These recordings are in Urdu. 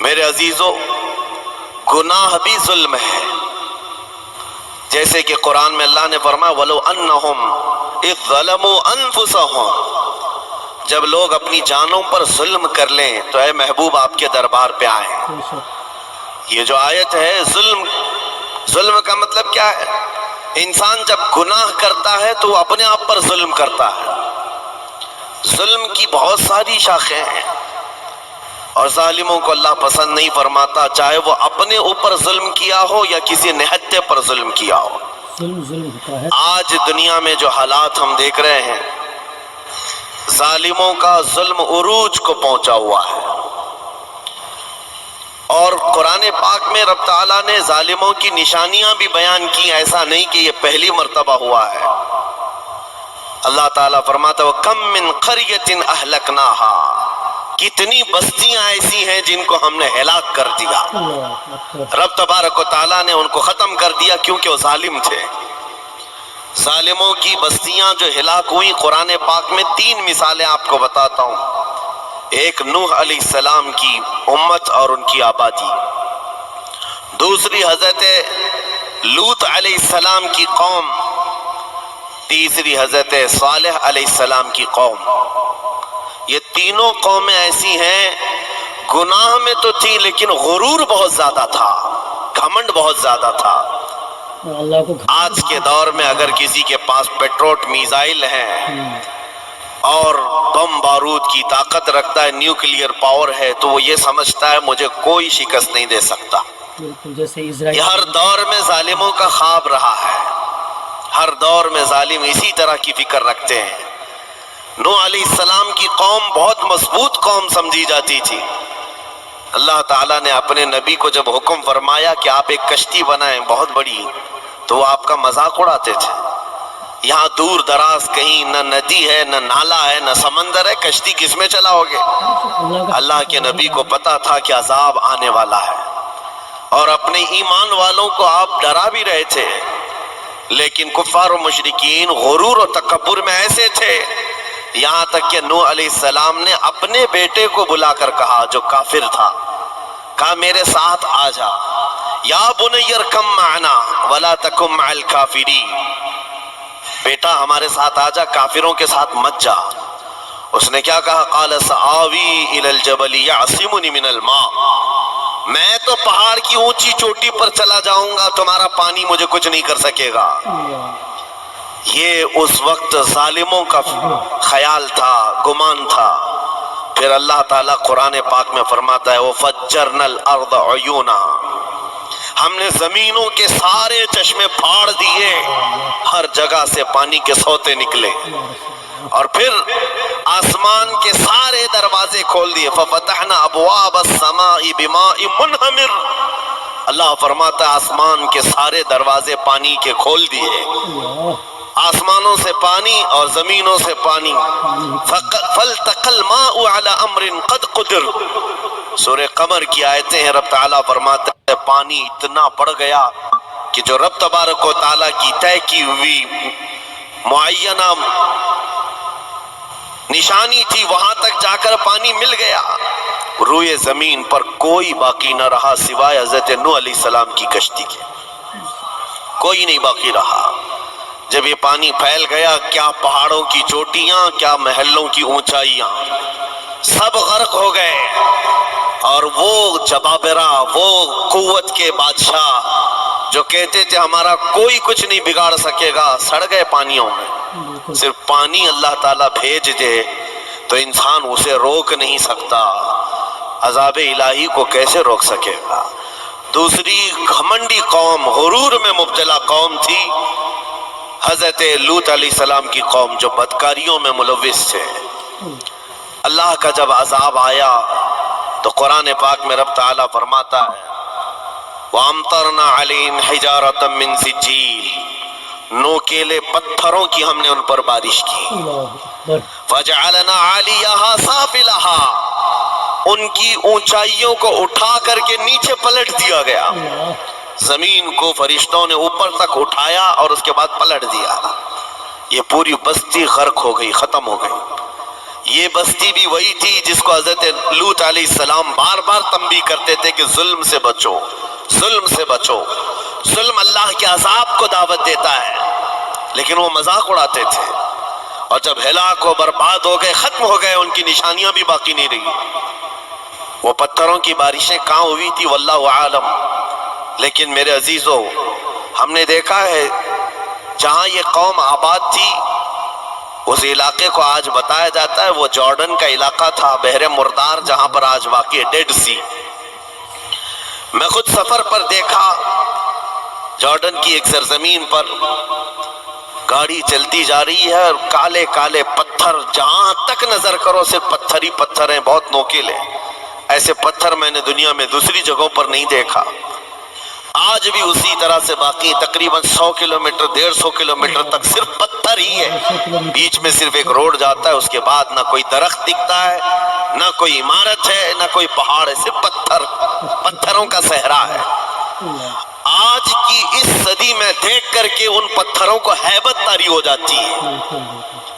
میرے عزیزو، گناہ بھی ظلم ہے، جیسے کہ قرآن میں اللہ نے فرمایا وَلَوْ أَنَّهُمْ إِذْ ظَلَمُوا أَنفُسَهُمْ، جب لوگ اپنی جانوں پر ظلم کر لیں تو اے محبوب آپ کے دربار پہ آئیں۔ یہ جو آیت ہے، ظلم کا مطلب کیا ہے؟ انسان جب گناہ کرتا ہے تو وہ اپنے آپ پر ظلم کرتا ہے۔ ظلم کی بہت ساری شاخیں ہیں، اور ظالموں کو اللہ پسند نہیں فرماتا، چاہے وہ اپنے اوپر ظلم کیا ہو یا کسی نہتے پر ظلم کیا ہو۔ ظلم ہوتا ہے۔ آج دنیا میں جو حالات ہم دیکھ رہے ہیں، ظالموں کا ظلم عروج کو پہنچا ہوا ہے، اور قرآن پاک میں رب تعالیٰ نے ظالموں کی نشانیاں بھی بیان کی، ایسا نہیں کہ یہ پہلی مرتبہ ہوا ہے۔ اللہ تعالیٰ فرماتا ہے وَكَم مِّن قَرْيَةٍ أَهْلَكْنَاهَا، کتنی بستیاں ایسی ہیں جن کو ہم نے ہلاک کر دیا۔ رب تبارک و تعالیٰ نے ان کو ختم کر دیا کیونکہ وہ ظالم تھے۔ ظالموں کی بستیاں جو ہلاک ہوئی، قرآن پاک میں 3 مثالیں آپ کو بتاتا ہوں۔ ایک نوح علیہ السلام کی امت اور ان کی آبادی، دوسری حضرت لوط علیہ السلام کی قوم، تیسری حضرت صالح علیہ السلام کی قوم۔ یہ تینوں قومیں ایسی ہیں، گناہ میں تو تھی لیکن غرور بہت زیادہ تھا، گھمنڈ بہت زیادہ تھا۔ اللہ کو آج کے دور میں اگر کسی کے پاس پیٹروٹ میزائل ہیں اور بم بارود کی طاقت رکھتا ہے، نیوکلیئر پاور ہے، تو وہ یہ سمجھتا ہے مجھے کوئی شکست نہیں دے سکتا۔ بالکل جیسے یہ اسرائیل ہر دور میں ظالموں کا خواب رہا ہے، ہر دور میں ظالم اسی طرح کی فکر رکھتے ہیں۔ نوح علیہ السلام کی قوم بہت مضبوط قوم سمجھی جاتی تھی۔ اللہ تعالیٰ نے اپنے نبی کو جب حکم فرمایا کہ آپ ایک کشتی بنائیں بہت بڑی، تو وہ آپ کا مذاق اڑاتے تھے۔ یہاں دور دراز کہیں نہ ندی ہے، نہ نالا ہے، نہ سمندر ہے، کشتی کس میں چلاؤ گے؟ اللہ کے نبی کو پتا تھا کہ عذاب آنے والا ہے، اور اپنے ایمان والوں کو آپ ڈرا بھی رہے تھے، لیکن کفار و مشرکین غرور و تکبر میں ایسے تھے، یہاں تک کہ نوح علیہ السلام نے اپنے بیٹے کو بلا کر کہا، جو کافر تھا، کہا میرے ساتھ آ جا، یا بنی ارکم معنا ولا تکم مع الکافرین، بیٹا ہمارے ساتھ آ جا، کافروں کے ساتھ مت جا۔ اس نے کیا کہا؟ قال سآوی الی الجبل یعصمنی من الماء، میں تو پہاڑ کی اونچی چوٹی پر چلا جاؤں گا، تمہارا پانی مجھے کچھ نہیں کر سکے گا۔ یہ اس وقت ظالموں کا خیال تھا، گمان تھا۔ پھر اللہ تعالیٰ قرآن پاک میں فرماتا ہے وَفَجَّرْنَا الْأَرْضَ عُيُونًا، ہم نے زمینوں کے سارے چشمے پھاڑ دیے، ہر جگہ سے پانی کے سوتے نکلے، اور پھر آسمان کے سارے دروازے کھول دیے۔ فَفَتَحْنَا أَبْوَابَ السَّمَاءِ بِمَاءٍ مُنْهَمِرٍ، اللہ فرماتا ہے آسمان کے سارے دروازے پانی کے کھول دیے، آسمانوں سے پانی اور زمینوں سے پانی۔ فَالْتَقَى الْمَاءُ عَلَى أَمْرٍ قَدْ قُدِرَ، سورہ قمر کی آیتیں ہیں، رب تعالیٰ فرماتا ہے پانی اتنا بڑھ گیا کہ جو رب تبارک و تعالیٰ کی طے کی ہوئی معینہ نشانی تھی وہاں تک جا کر پانی مل گیا، روئے زمین پر کوئی باقی نہ رہا سوائے حضرت نوح علیہ السلام کی کشتی کے، کوئی نہیں باقی رہا۔ جب یہ پانی پھیل گیا، کیا پہاڑوں کی چوٹیاں، کیا محلوں کی اونچائیاں، سب غرق ہو گئے، اور وہ جبابرہ، وہ قوت کے بادشاہ جو کہتے تھے ہمارا کوئی کچھ نہیں بگاڑ سکے گا، سڑ گئے پانیوں میں۔ صرف پانی اللہ تعالیٰ بھیج دے تو انسان اسے روک نہیں سکتا، عذاب الہی کو کیسے روک سکے گا؟ دوسری گھمنڈی قوم، غرور میں مبتلا قوم تھی حضرت لوط علیہ السلام کی قوم، جو بدکاریوں میں ملوث تھے۔ اللہ کا جب عذاب آیا تو قرآن پاک میں رب تعالیٰ فرماتا ہے وَأَمْطَرْنَا عَلَيْهِمْ حِجَارَةً مِّن سِجِّيلٍ، نوکیلے پتھروں کی ہم نے ان پر بارش کی۔ فَجَعَلْنَا عَلِيَهَا سَافِلَهَا، ان کی اونچائیوں کو اٹھا کر کے نیچے پلٹ دیا گیا، زمین کو فرشتوں نے اوپر تک اٹھایا اور اس کے بعد پلٹ دیا، یہ پوری بستی غرق ہو گئی، ختم ہو گئی۔ یہ بستی بھی وہی تھی جس کو حضرت لوط علیہ السلام بار بار تنبیہ کرتے تھے کہ ظلم سے بچو، ظلم سے بچو، ظلم اللہ کے عذاب کو دعوت دیتا ہے، لیکن وہ مذاق اڑاتے تھے، اور جب ہلاک و برباد ہو گئے، ختم ہو گئے، ان کی نشانیاں بھی باقی نہیں رہی۔ وہ پتھروں کی بارشیں کہاں ہوئی تھی واللہ عالم، لیکن میرے عزیزو ہم نے دیکھا ہے جہاں یہ قوم آباد تھی اس علاقے کو آج بتایا جاتا ہے وہ جارڈن کا علاقہ تھا، بحر مردار جہاں پر آج واقع ہے ڈیڈ سی۔ میں خود سفر پر دیکھا جارڈن کی ایک سرزمین پر گاڑی چلتی جا رہی ہے اور کالے کالے پتھر، جہاں تک نظر کرو صرف پتھر ہی پتھر ہیں، بہت نوکیلے، ایسے پتھر میں نے دنیا میں دوسری جگہوں پر نہیں دیکھا۔ آج بھی اسی طرح سے باقی تقریباً 100 کلومیٹر 150 کلومیٹر تک صرف پتھر ہی ہے، بیچ میں صرف ایک روڈ جاتا ہے، اس کے بعد نہ کوئی درخت دکھتا ہے، نہ کوئی عمارت ہے، نہ کوئی پہاڑ ہے، صرف پتھر، پتھروں کا صحرا ہے۔ آج کی اس صدی میں دیکھ کر کے ان پتھروں کو ہیبت طاری ہو جاتی ہے،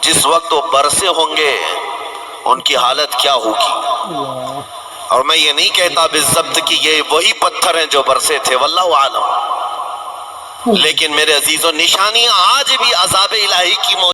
جس وقت وہ برسے ہوں گے ان کی حالت کیا ہوگی۔ اور میں یہ نہیں کہتا بالضبط کہ یہ وہی پتھر ہیں جو برسے تھے، واللہ عالم، لیکن میرے عزیزوں نشانیاں آج بھی عذاب الہی کی موجود